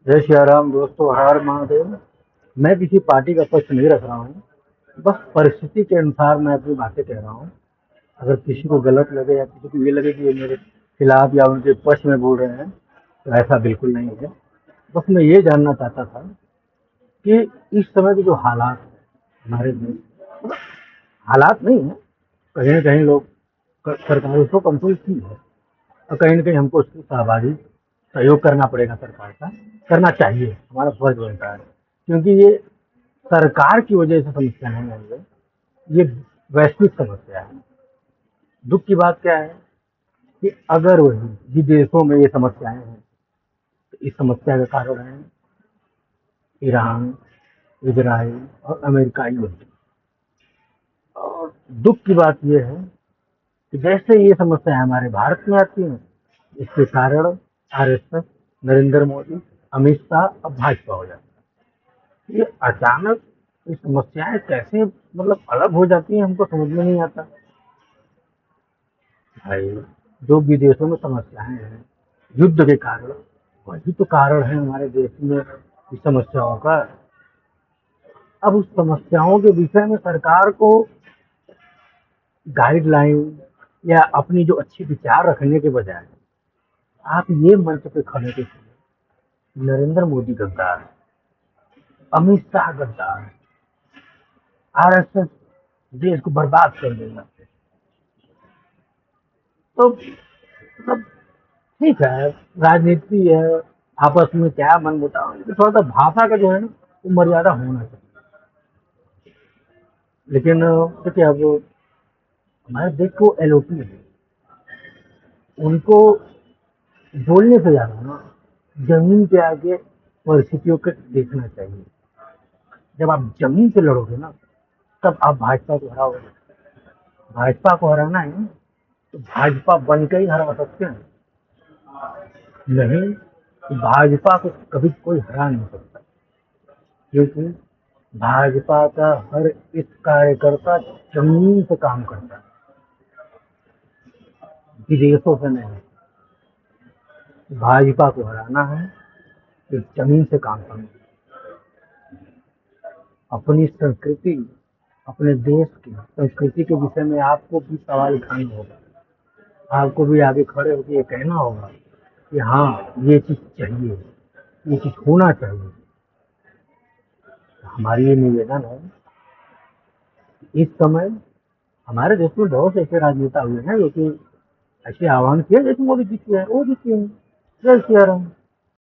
जय सियाराम दोस्तों, हर महादेव। मैं किसी पार्टी का पक्ष नहीं रख रहा हूँ। बस परिस्थिति के अनुसार मैं अपनी बातें कह रहा हूँ। अगर किसी को गलत लगे या किसी को ये लगे कि ये मेरे खिलाफ या उनके पक्ष में बोल रहे हैं, तो ऐसा बिल्कुल नहीं है। बस मैं ये जानना चाहता था कि इस समय के जो हालात हैं हमारे देश, मतलब हालात नहीं है, कहीं ना कहीं लोग सरकार उसको कंट्रोल की है और कहीं ना कहीं हमको उसकी सहभागी सहयोग करना पड़ेगा। सरकार का करना चाहिए, हमारा फर्ज बनता है, क्योंकि ये सरकार की वजह से समस्या नहीं आई है, ये वैश्विक समस्या है। दुख की बात क्या है कि अगर वही विदेशों में ये समस्याएं हैं, तो इस समस्या का कारण है ईरान, इजराइल और अमेरिकाई मुल्क। और दुख की बात यह है कि जैसे ये समस्या हमारे भारत में आती है, इसके कारण आरएसएस, नरेंद्र मोदी, अमित शाह और भाजपा हो जाता है। ये अचानक ये समस्याएं कैसे मतलब अलग हो जाती हैं, हमको समझ में नहीं आता। भाई, जो विदेशों में समस्याएं हैं युद्ध के कारण, वही तो कारण है हमारे देश में इस समस्याओं का। अब उस समस्याओं के विषय में सरकार को गाइडलाइन या अपनी जो अच्छे विचार रखने के बजाय आप ये मंच पे खड़े थे, नरेंद्र मोदी गद्दार है, अमित शाह गद्दार है, आरएसएस देश को बर्बाद कर देगा। तो मतलब ठीक है, राजनीति है, आपस में क्या मन मुटाव, लेकिन थोड़ा सा भाषा का जो है ना, वो मर्यादा होना चाहिए। लेकिन देखिए, अब हमारे देश को एलओपी है, उनको बोलने से ज्यादा ना जमीन पे आके परिस्थितियों को देखना चाहिए। जब आप जमीन पे लड़ोगे ना, तब आप भाजपा को हराओगे। भाजपा को हराना है तो भाजपा बन के ही हरा सकते हैं, नहीं तो भाजपा को कभी कोई हरा नहीं सकता। क्योंकि भाजपा का हर एक कार्यकर्ता जमीन से काम करता है, विदेशों से नहीं। भाजपा को हराना है तो जमीन से काम करना है। अपनी संस्कृति, अपने देश की संस्कृति के विषय में आपको भी सवाल उठाना होगा। आपको भी आगे खड़े होकर ये कहना होगा कि हाँ, ये चीज चाहिए, ये चीज होना चाहिए। हमारी ये निवेदन है। इस समय हमारे देश में बहुत से ऐसे राजनेता हुए हैं जो कि ऐसे आह्वान किए जैसे मोदी जी किए हैं, वो भी किए हैं। जय सिया राम।